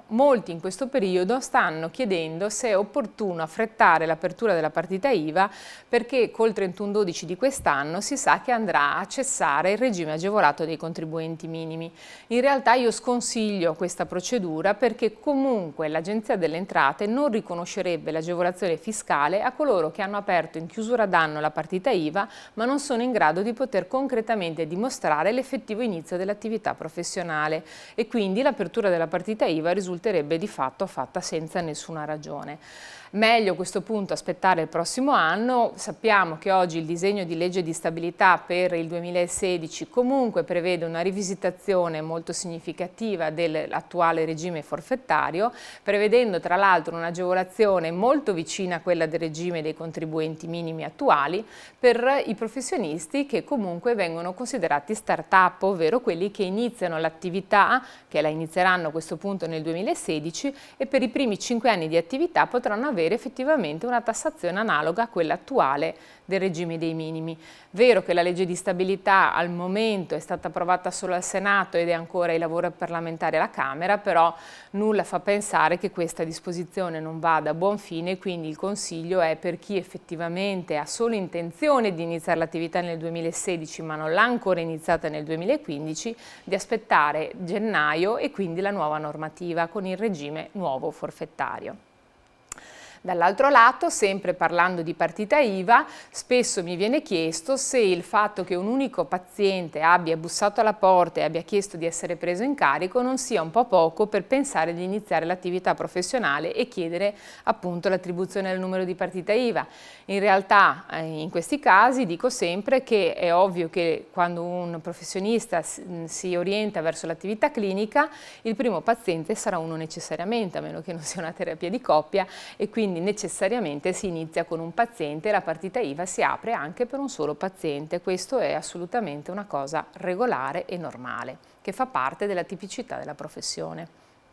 molti in questo periodo stanno chiedendo se è opportuno affrettare l'apertura della partita IVA perché col 31/12 di quest'anno si sa che andrà a cessare il regime agevolato dei contribuenti minimi. In realtà io sconsiglio questa procedura perché comunque l'Agenzia delle Entrate non riconoscerebbe l'agevolazione fiscale a coloro che hanno aperto in chiusura d'anno la partita IVA ma non sono in grado di poter concretamente dimostrare l'effettivo inizio dell'attività professionale e quindi l'apertura della partita IVA risulterebbe di fatto fatta senza nessuna ragione. Meglio a questo punto aspettare il prossimo anno. Sappiamo che oggi il disegno di legge di stabilità per il 2016 comunque prevede una rivisitazione molto significativa dell'attuale regime forfettario, prevedendo tra l'altro un'agevolazione molto vicina a quella del regime dei contribuenti minimi attuali per i professionisti che comunque vengono considerati start-up, ovvero quelli che iniziano l'attività, che la inizieranno a questo punto nel 2016 e per i primi 5 anni di attività potranno avere effettivamente una tassazione analoga a quella attuale del regime dei minimi. Vero che la legge di stabilità al momento è stata approvata solo al Senato ed è ancora ai lavori parlamentari alla Camera, però nulla fa pensare che questa disposizione non vada a buon fine, quindi il consiglio è per chi effettivamente ha solo intenzione di iniziare l'attività nel 2016 ma non l'ha ancora iniziata nel 2015, di aspettare gennaio e quindi la nuova normativa con il regime nuovo forfettario. Dall'altro lato, sempre parlando di partita IVA, spesso mi viene chiesto se il fatto che un unico paziente abbia bussato alla porta e abbia chiesto di essere preso in carico non sia un po' poco per pensare di iniziare l'attività professionale e chiedere appunto l'attribuzione del numero di partita IVA. In realtà in questi casi dico sempre che è ovvio che quando un professionista si orienta verso l'attività clinica il primo paziente sarà uno necessariamente, a meno che non sia una terapia di coppia e quindi necessariamente si inizia con un paziente e la partita IVA si apre anche per un solo paziente. Questo è assolutamente una cosa regolare e normale, che fa parte della tipicità della professione.